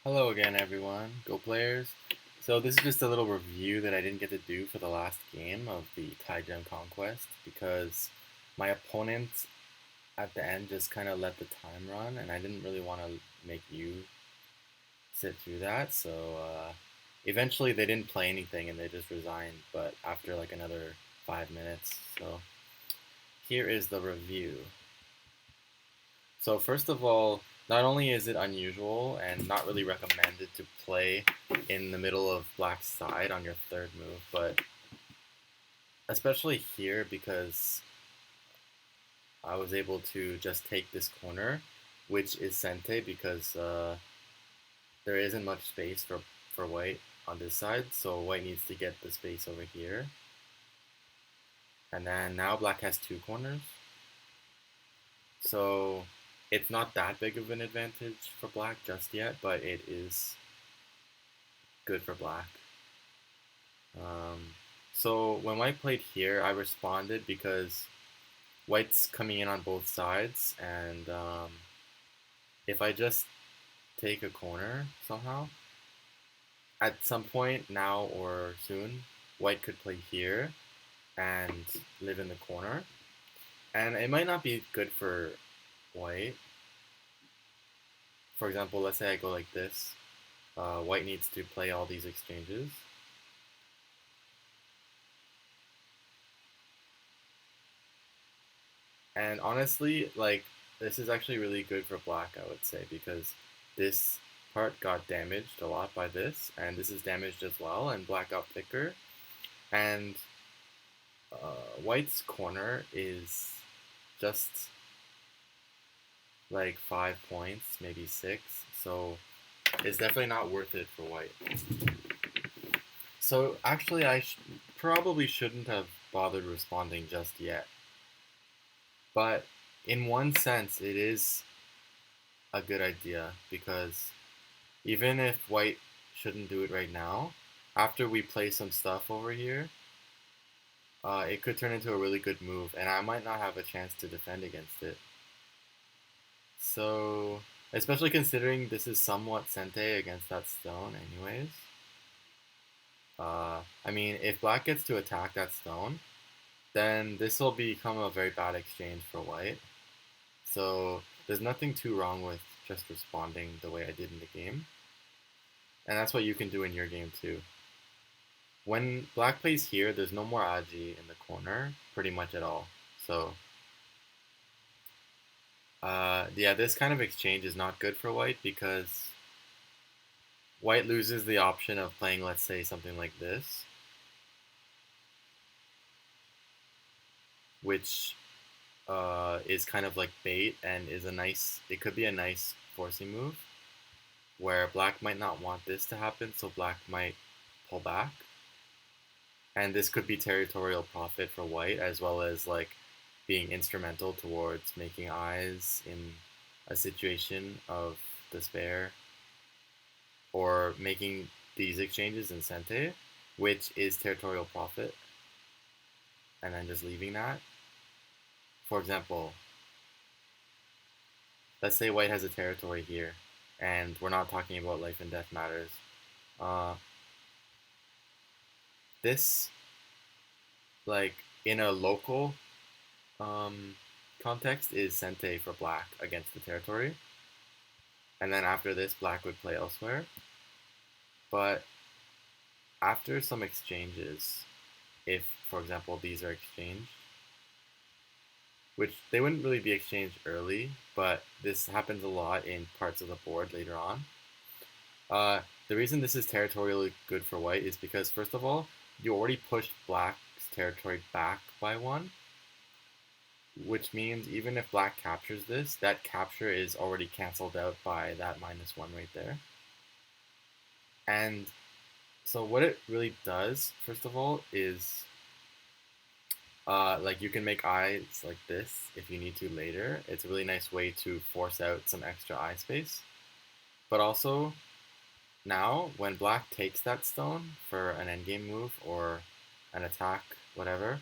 Hello again, everyone, Go players. So this is just a little review that I didn't get to do for the last game of the Tygem Conquest because my opponent at the end just kind of let the time run, and I didn't really want to make you sit through that. So eventually they didn't play anything and they just resigned, but after like another 5 minutes. So here is the review. So first of all, not only is it unusual and not really recommended to play in the middle of black's side on your third move, but especially here because I was able to just take this corner, which is Sente because there isn't much space for white on this side, so white needs to get the space over here. And then now black has two corners. So it's not that big of an advantage for black just yet, but it is good for black. So when white played here, I responded because white's coming in on both sides, and if I just take a corner somehow, at some point now or soon, white could play here and live in the corner. And it might not be good for white. For example, let's say I go like this. White needs to play all these exchanges. And honestly, like, this is actually really good for black, I would say, because this part got damaged a lot by this, and this is damaged as well, and black got thicker. And white's corner is just like 5 points, maybe 6, so it's definitely not worth it for white. So actually, probably shouldn't have bothered responding just yet. But in one sense, it is a good idea because even if white shouldn't do it right now, after we play some stuff over here, it could turn into a really good move, and I might not have a chance to defend against it. So, especially considering this is somewhat Sente against that stone anyways. I mean, if black gets to attack that stone, then this will become a very bad exchange for white. So there's nothing too wrong with just responding the way I did in the game. And that's what you can do in your game too. When black plays here, there's no more Aji in the corner, pretty much at all. So yeah, this kind of exchange is not good for white because white loses the option of playing, let's say, something like this, which is kind of like bait and is it could be a nice forcing move where black might not want this to happen, so black might pull back. And this could be territorial profit for white as well as like being instrumental towards making eyes in a situation of despair or making these exchanges in Sente, which is territorial profit, and then just leaving that. For example, let's say white has a territory here, and we're not talking about life and death matters. Uh, this, like, in a local context, is Sente for black against the territory. And then after this, black would play elsewhere. But after some exchanges, if, for example, these are exchanged, which they wouldn't really be exchanged early, but this happens a lot in parts of the board later on. The reason this is territorially good for white is because, first of all, you already pushed black's territory back by 1, which means even if black captures this, that capture is already cancelled out by that -1 right there. And so what it really does, first of all, is like you can make eyes like this if you need to later. It's a really nice way to force out some extra eye space. But also, now when black takes that stone for an endgame move or an attack, whatever,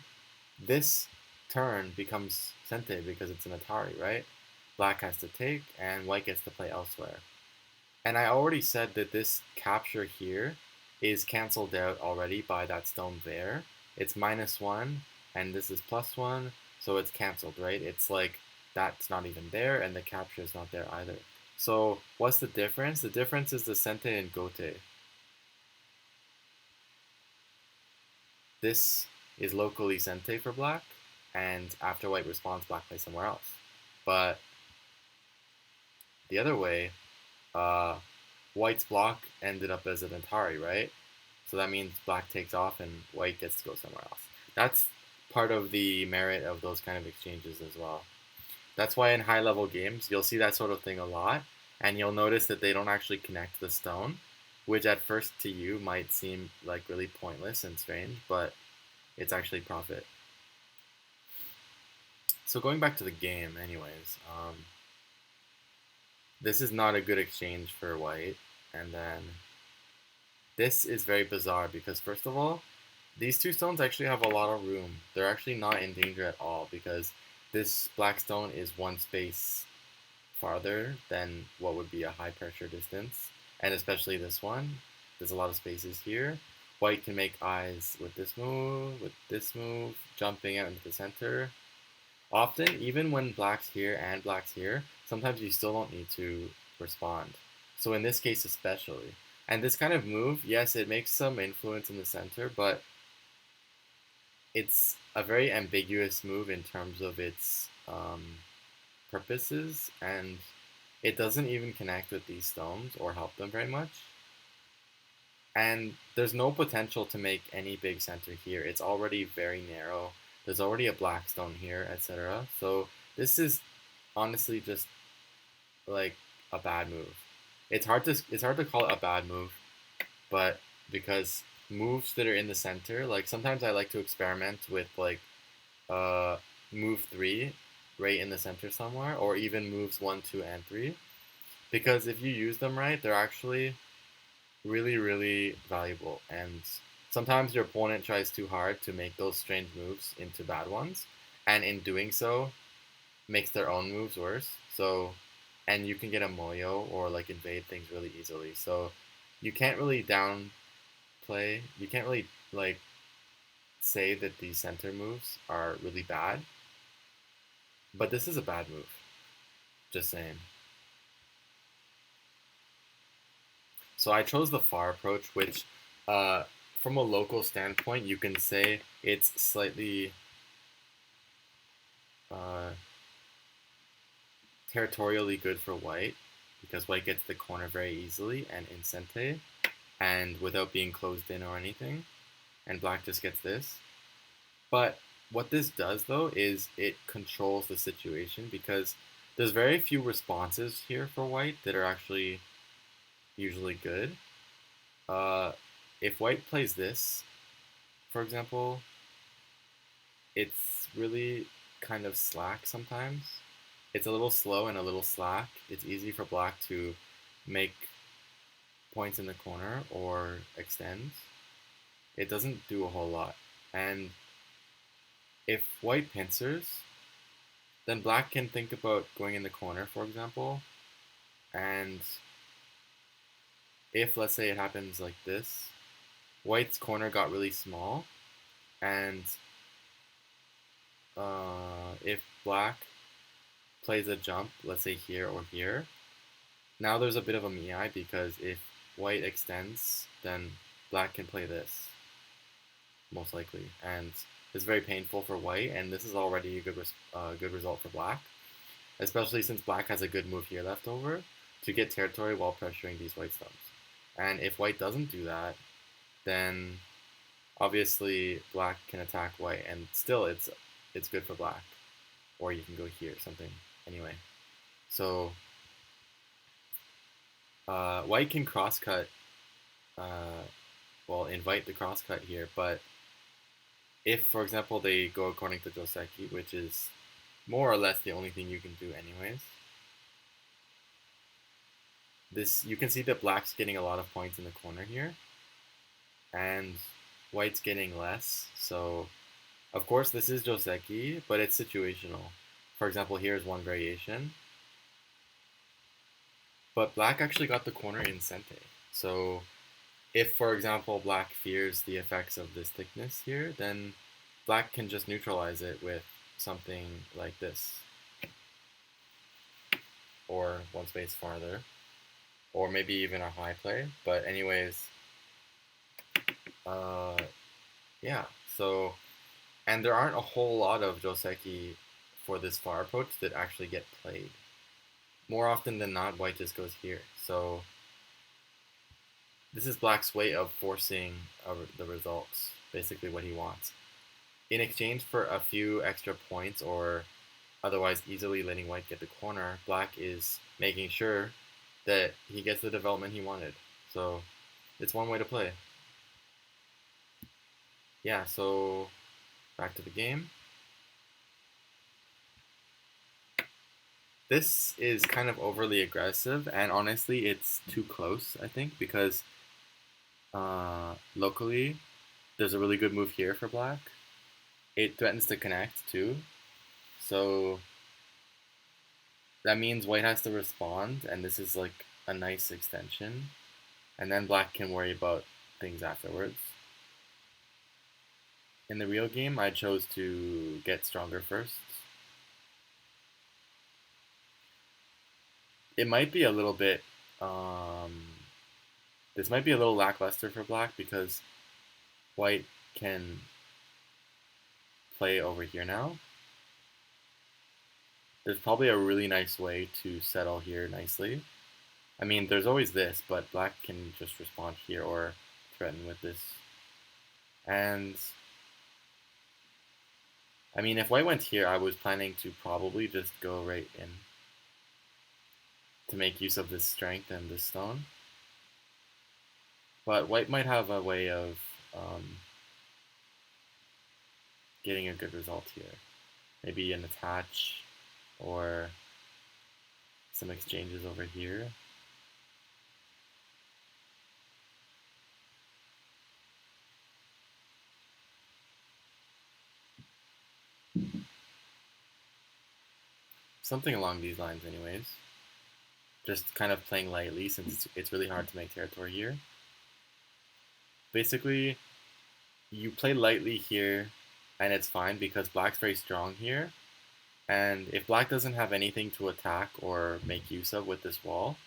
this turn becomes Sente because it's an Atari, right? Black has to take and white gets to play elsewhere. And I already said that this capture here is canceled out already by that stone there. It's -1, and this is +1, so it's canceled, right? It's like that's not even there, and the capture is not there either. So what's the difference? The difference is the sente and gote. This is locally sente for black, and after white responds, black plays somewhere else. But the other way, uh, white's block ended up as an Atari, right? So that means black takes off and white gets to go somewhere else. That's part of the merit of those kind of exchanges as well. That's why in high level games, you'll see that sort of thing a lot, and you'll notice that they don't actually connect the stone, which at first to you might seem like really pointless and strange, but it's actually profit. So going back to the game, anyways, this is not a good exchange for white, and then this is very bizarre because first of all, these two stones actually have a lot of room. They're actually not in danger at all because this black stone is one space farther than what would be a high pressure distance, and especially this one. There's a lot of spaces here. White can make eyes with this move, jumping out into the center. Often, even when black's here and black's here, sometimes you still don't need to respond. So in this case especially. And this kind of move, yes, it makes some influence in the center, but it's a very ambiguous move in terms of its purposes, and it doesn't even connect with these stones or help them very much. And there's no potential to make any big center here. It's already very narrow. There's already a black stone here, etc. So this is honestly just like a bad move. It's hard to call it a bad move, but because moves that are in the center, like sometimes I like to experiment with like uh, move 3 right in the center somewhere, or even moves 1, 2, and 3. Because if you use them right, they're actually really, really valuable. And sometimes your opponent tries too hard to make those strange moves into bad ones, and in doing so, makes their own moves worse. So, and you can get a moyo or like invade things really easily. So, you can't really downplay. You can't really like say that these center moves are really bad, but this is a bad move. Just saying. So I chose the far approach, which, uh, from a local standpoint, you can say it's slightly uh, territorially good for white because white gets the corner very easily and in sente and without being closed in or anything, and black just gets this. But what this does though is it controls the situation because there's very few responses here for white that are actually usually good. Uh, if white plays this, for example, it's really kind of slack sometimes. It's a little slow and a little slack. It's easy for black to make points in the corner or extend. It doesn't do a whole lot. And if white pincers, then black can think about going in the corner, for example. And if, let's say, it happens like this, white's corner got really small, and if black plays a jump, let's say here or here, now there's a bit of a miai because if white extends, then black can play this, most likely. And it's very painful for white, and this is already a good result for black, especially since black has a good move here left over to get territory while pressuring these white stones. And if white doesn't do that, then obviously black can attack white, and still it's good for black. Or you can go here, something. Anyway, so white can crosscut, uh, well, invite the crosscut here, but if, for example, they go according to Joseki, which is more or less the only thing you can do anyways, this you can see that black's getting a lot of points in the corner here, and white's getting less, so of course this is Joseki, but it's situational. For example, here's one variation. But black actually got the corner in Sente. So if, for example, black fears the effects of this thickness here, then black can just neutralize it with something like this, or one space farther, or maybe even a high play. But anyways, uh, yeah. So, and there aren't a whole lot of Joseki for this far approach that actually get played. More often than not, white just goes here. So this is black's way of forcing the results, basically what he wants. In exchange for a few extra points or otherwise easily letting white get the corner, black is making sure that he gets the development he wanted. So it's one way to play. Yeah, so back to the game. This is kind of overly aggressive, and honestly, it's too close, I think, because locally, there's a really good move here for black. It threatens to connect, too. So that means white has to respond, and this is like a nice extension. And then black can worry about things afterwards. In the real game, I chose to get stronger first. It might be a little bit, this might be a little lackluster for black because white can play over here now. There's probably a really nice way to settle here nicely. I mean, there's always this, but black can just respond here or threaten with this. And I mean, if white went here, I was planning to probably just go right in to make use of this strength and this stone. But white might have a way of getting a good result here. Maybe an attach or some exchanges over here. Something along these lines anyways. Just kind of playing lightly since it's really hard to make territory here. Basically, you play lightly here and it's fine because black's very strong here. And if black doesn't have anything to attack or make use of with this wall,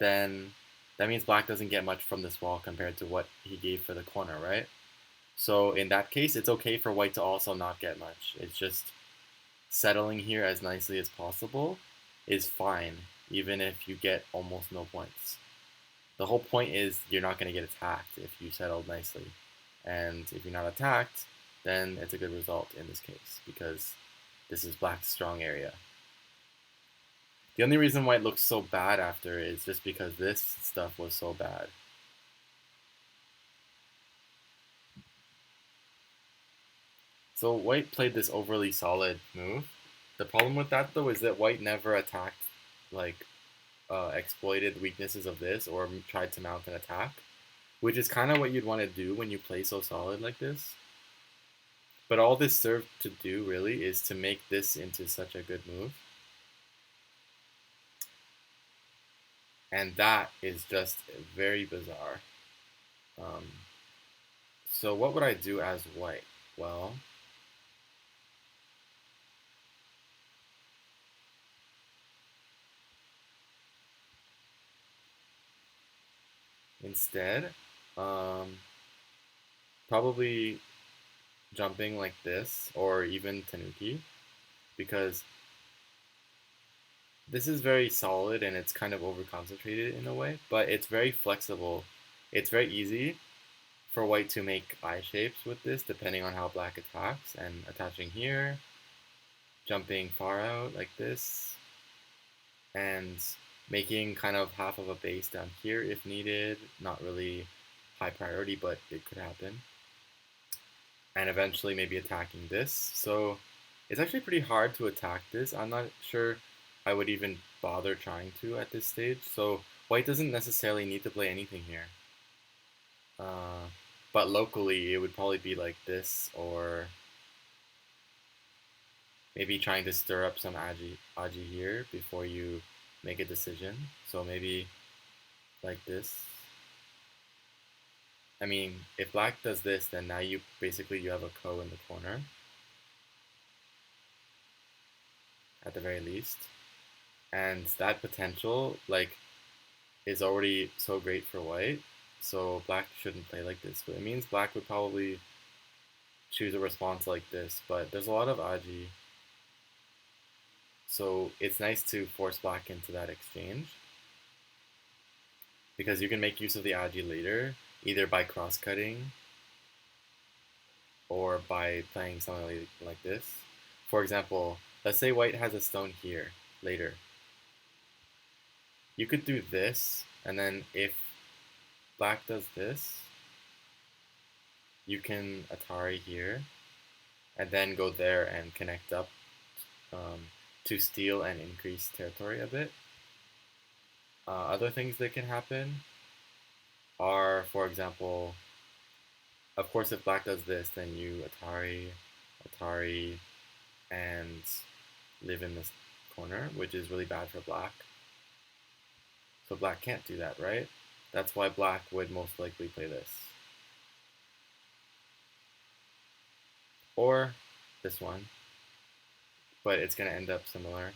then that means black doesn't get much from this wall compared to what he gave for the corner, right? So in that case, it's okay for white to also not get much. It's just settling here as nicely as possible is fine, even if you get almost no points. The whole point is you're not going to get attacked if you settled nicely. And if you're not attacked, then it's a good result in this case, because this is black's strong area. The only reason white looks so bad after is just because this stuff was so bad. So white played this overly solid move. The problem with that though is that white never attacked, like, exploited weaknesses of this or tried to mount an attack, which is kind of what you'd want to do when you play so solid like this. But all this served to do really is to make this into such a good move. And that is just very bizarre. So what would I do as white? Well, instead, probably jumping like this or even Tanuki, because this is very solid and it's kind of over concentrated in a way, but it's very flexible. It's very easy for white to make eye shapes with this depending on how black attacks, and attaching here, jumping far out like this, and making kind of half of a base down here if needed. Not really high priority, but it could happen. And eventually maybe attacking this. So it's actually pretty hard to attack this. I'm not sure I would even bother trying to at this stage. So white doesn't necessarily need to play anything here. But locally it would probably be like this, or maybe trying to stir up some agi here before you make a decision. So maybe like this. I mean, if black does this, then now you have a ko in the corner, at the very least. And that potential, like, is already so great for white, so black shouldn't play like this. But it means black would probably choose a response like this, but there's a lot of agi, so it's nice to force black into that exchange, because you can make use of the agi later, either by cross-cutting or by playing something like this. For example, let's say white has a stone here later. You could do this, and then if black does this, you can Atari here, and then go there and connect up to steal and increase territory a bit. Other things that can happen are, for example, of course, if black does this, then you Atari, and live in this corner, which is really bad for black. So black can't do that, right? That's why black would most likely play this. Or this one, but it's going to end up similar.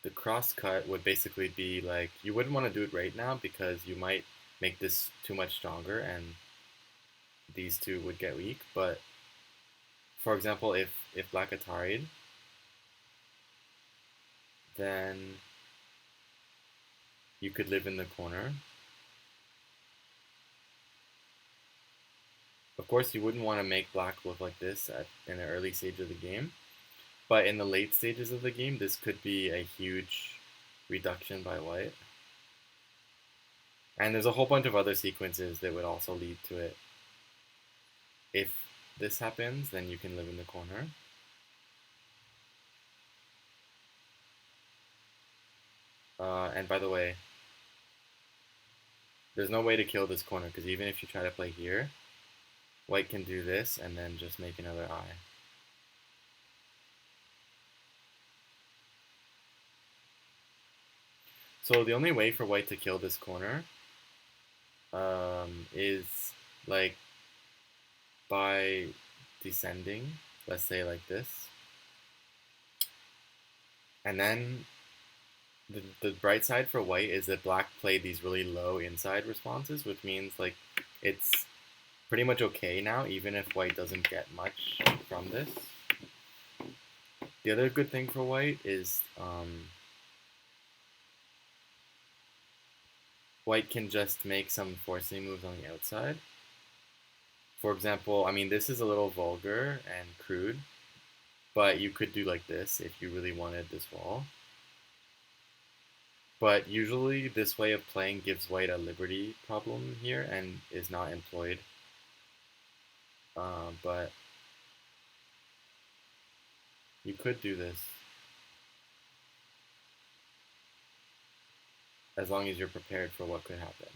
The cross cut would basically be like, you wouldn't want to do it right now because you might make this too much stronger and these two would get weak. But for example, if black Atari'd, then you could live in the corner. Of course, you wouldn't want to make black look like this in the early stage of the game, but in the late stages of the game, this could be a huge reduction by white. And there's a whole bunch of other sequences that would also lead to it. If this happens, then you can live in the corner. And by the way, there's no way to kill this corner, because even if you try to play here, white can do this and then just make another eye. So the only way for white to kill this corner is like by descending, let's say like this. And then the bright side for white is that black played these really low inside responses, which means like it's pretty much okay now, even if white doesn't get much from this. The other good thing for white is white can just make some forcing moves on the outside. For example, I mean, this is a little vulgar and crude, but you could do like this if you really wanted this wall. But usually this way of playing gives white a liberty problem here and is not employed. But you could do this as long as you're prepared for what could happen.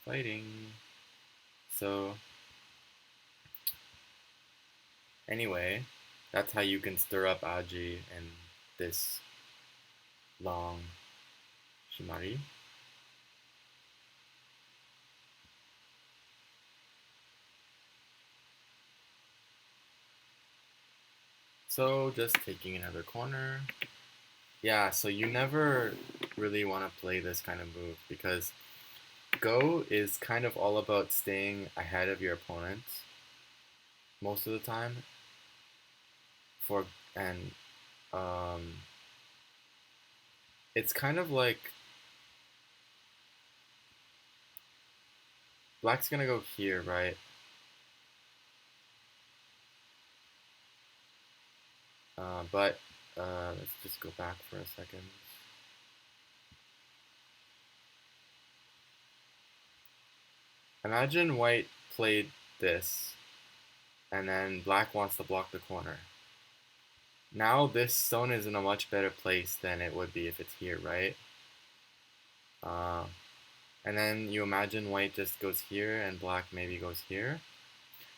Fighting. So anyway, that's how you can stir up Aji and this long Shimari. So just taking another corner. Yeah, so you never really want to play this kind of move because Go is kind of all about staying ahead of your opponent most of the time. It's kind of like black's gonna go here, right? But let's just go back for a second. Imagine white played this, and then black wants to block the corner. Now this stone is in a much better place than it would be if it's here, right? And then you imagine white just goes here and black maybe goes here.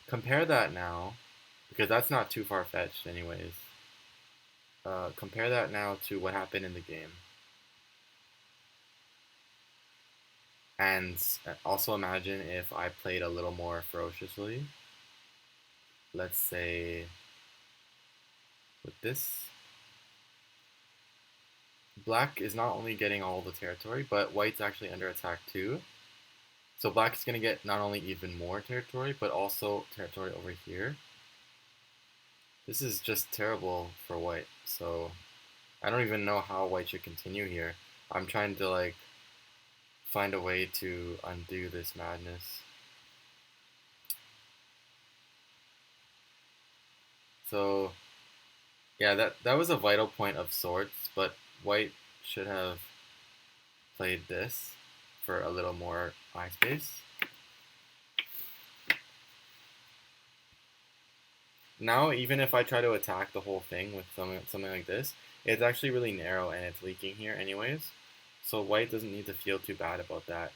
compare that now, because that's not too far-fetched anyways. Compare that now to what happened in the game. And also imagine if I played a little more ferociously. Let's say with this. Black is not only getting all the territory, but white's actually under attack too. So black is going to get not only even more territory, but also territory over here. This is just terrible for white. So I don't even know how white should continue here. I'm trying to like find a way to undo this madness. So yeah, that was a vital point of sorts, but white should have played this for a little more eye space. Now, even if I try to attack the whole thing with something like this, it's actually really narrow and it's leaking here anyways. So white doesn't need to feel too bad about that.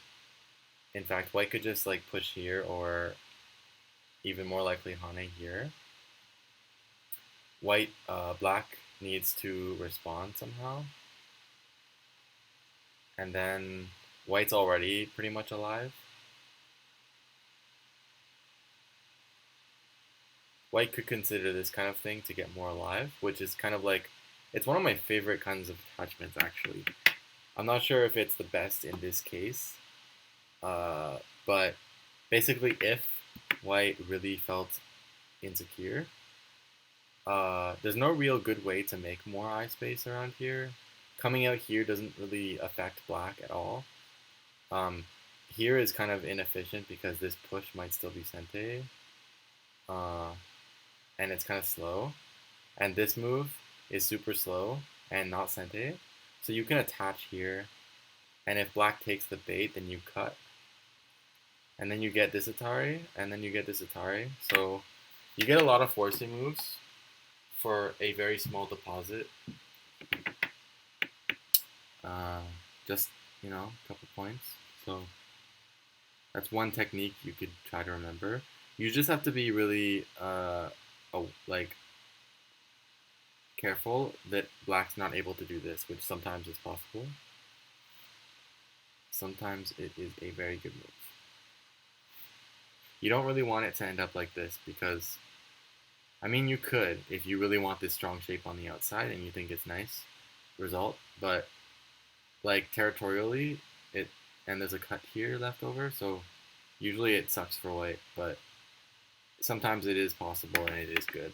In fact, white could just like push here or even more likely Hane here. Black needs to respond somehow. And then white's already pretty much alive. White could consider this kind of thing to get more alive, which is kind of like, it's one of my favorite kinds of attachments actually. I'm not sure if it's the best in this case, but basically if white really felt insecure, there's no real good way to make more eye space around here. Coming out here doesn't really affect black at all. Here is kind of inefficient because this push might still be Sente, and it's kind of slow. And this move is super slow and not Sente. So you can attach here, and if black takes the bait, then you cut. And then you get this Atari, and then you get this Atari. So you get a lot of forcing moves for a very small deposit. Just, a couple points. So that's one technique you could try to remember. You just have to be really careful that black's not able to do this, which sometimes is possible. Sometimes it is a very good move. You don't really want it to end up like this because, I mean, you could if you really want this strong shape on the outside and you think it's nice result, but like territorially, and there's a cut here left over, so usually it sucks for white, but sometimes it is possible and it is good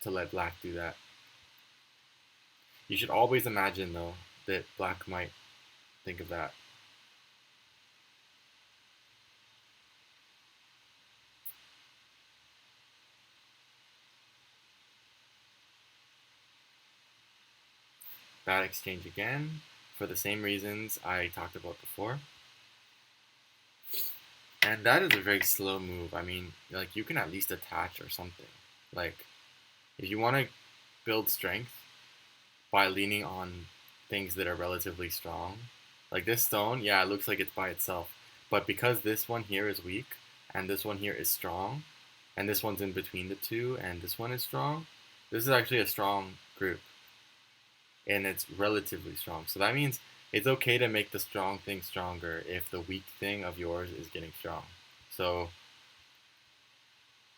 to let black do that. You should always imagine though that black might think of that. Bad exchange again for the same reasons I talked about before. And that is a very slow move. I mean, like you can at least attach or something. Like if you want to build strength by leaning on things that are relatively strong, like this stone, yeah, it looks like it's by itself. But because this one here is weak and this one here is strong and this one's in between the two and this one is strong, this is actually a strong group. And it's relatively strong. So that means it's okay to make the strong thing stronger if the weak thing of yours is getting strong. So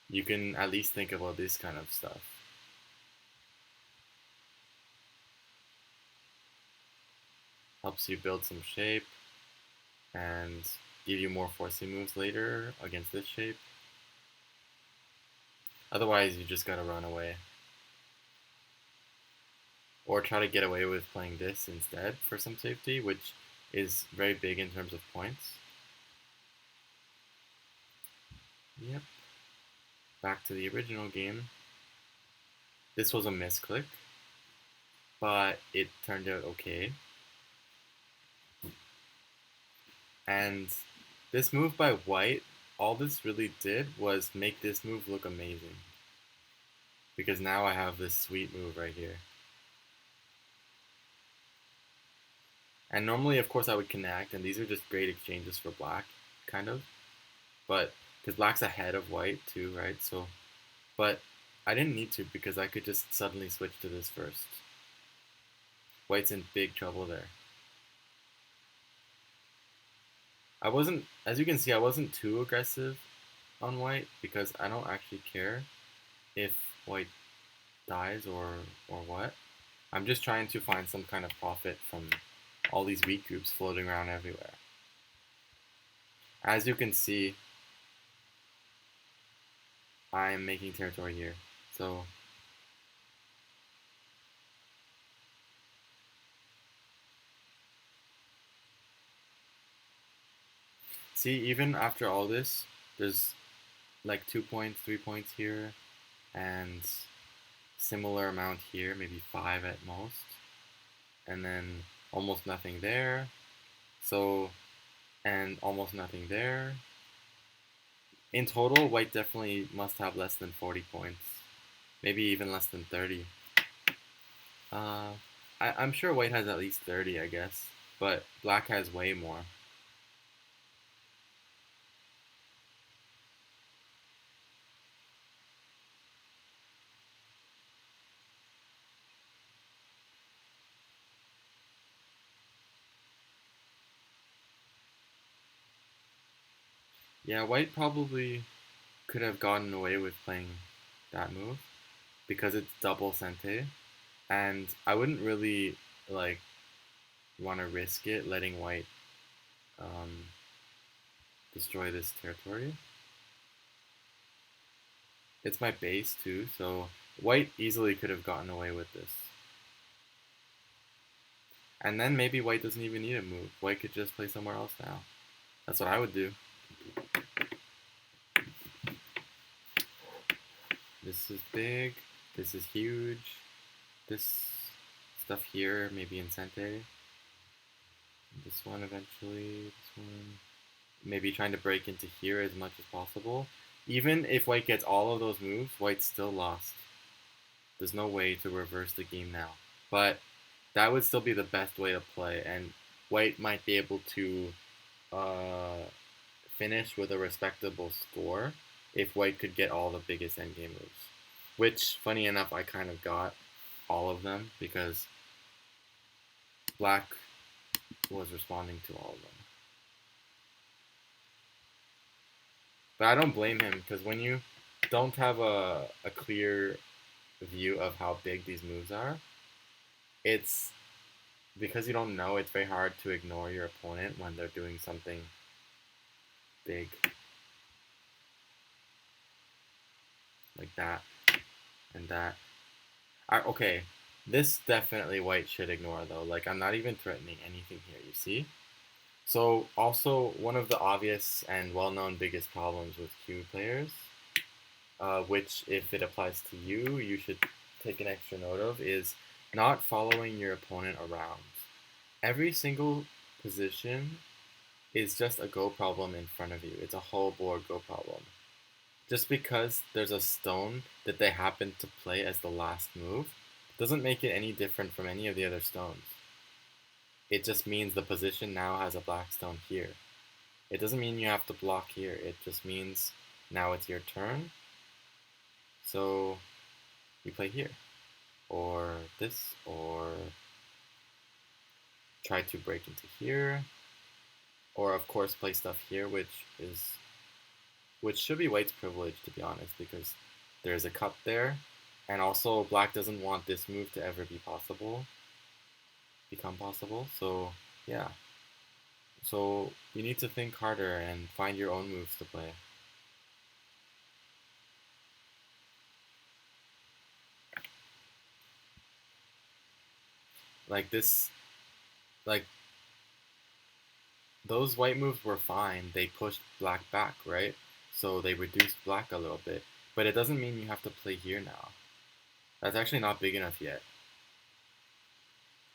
you can at least think about this kind of stuff. Helps you build some shape and give you more forcing moves later against this shape. Otherwise, you just gotta run away. Or try to get away with playing this instead for some safety, which is very big in terms of points. Yep. Back to the original game. This was a misclick, but it turned out okay. And this move by white, all this really did was make this move look amazing. Because now I have this sweet move right here. And normally, of course, I would connect, and these are just great exchanges for black, kind of. But because black's ahead of white too, right? So, but I didn't need to because I could just suddenly switch to this first. White's in big trouble there. I wasn't, as you can see, I wasn't too aggressive on white because I don't actually care if white dies or what. I'm just trying to find some kind of profit from all these weak groups floating around everywhere. As you can see, I'm making territory here. So see, even after all this, there's like 2 points, 3 points here, and similar amount here, maybe 5 at most, and then almost nothing there. So, and almost nothing there. In total, white definitely must have less than 40 points, maybe even less than 30. Uh, I'm sure white has at least 30, I guess, but black has way more. Yeah, white probably could have gotten away with playing that move because it's double Sente, and I wouldn't really like want to risk it letting white um, destroy this territory. It's my base too, so white easily could have gotten away with this. And then maybe white doesn't even need a move. White could just play somewhere else now. That's what I would do. This is big. This is huge. This stuff here, maybe in Sente. This one eventually. This one. Maybe trying to break into here as much as possible. Even if white gets all of those moves, white's still lost. There's no way to reverse the game now. But that would still be the best way to play, and white might be able to uh, finish with a respectable score if white could get all the biggest endgame moves. Which, funny enough, I kind of got all of them because black was responding to all of them. But I don't blame him because when you don't have a clear view of how big these moves are, it's because you don't know, it's very hard to ignore your opponent when they're doing something big like that and that. Okay, this definitely white should ignore though. Like I'm not even threatening anything here, you see? So also one of the obvious and well-known biggest problems with Q players, which if it applies to you, you should take an extra note of, is not following your opponent around. Every single position is just a go problem in front of you. It's a whole board go problem. Just because there's a stone that they happen to play as the last move doesn't make it any different from any of the other stones. It just means the position now has a black stone here. It doesn't mean you have to block here. It just means now it's your turn. So you play here, or this, or try to break into here, or of course play stuff here, which should be white's privilege to be honest, because there's a cut there, and also black doesn't want this move to ever become possible. So yeah, so you need to think harder and find your own moves to play. Like this, like those white moves were fine. They pushed black back, right? So they reduced black a little bit. But it doesn't mean you have to play here now. That's actually not big enough yet.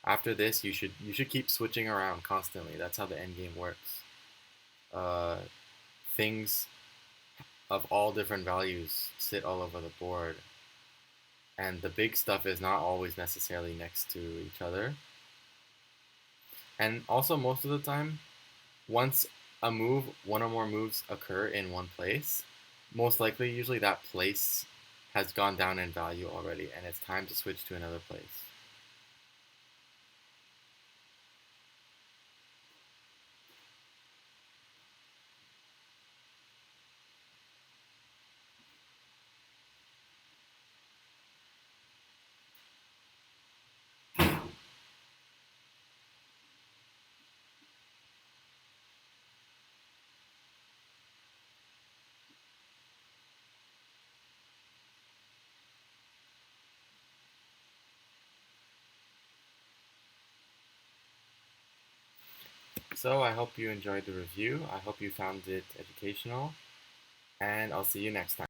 After this, you should keep switching around constantly. That's how the end game works. Uh, things of all different values sit all over the board, and the big stuff is not always necessarily next to each other. And also, most of the time, once a move, one or more moves occur in one place, most likely, usually that place has gone down in value already, and it's time to switch to another place. So I hope you enjoyed the review. I hope you found it educational, and I'll see you next time.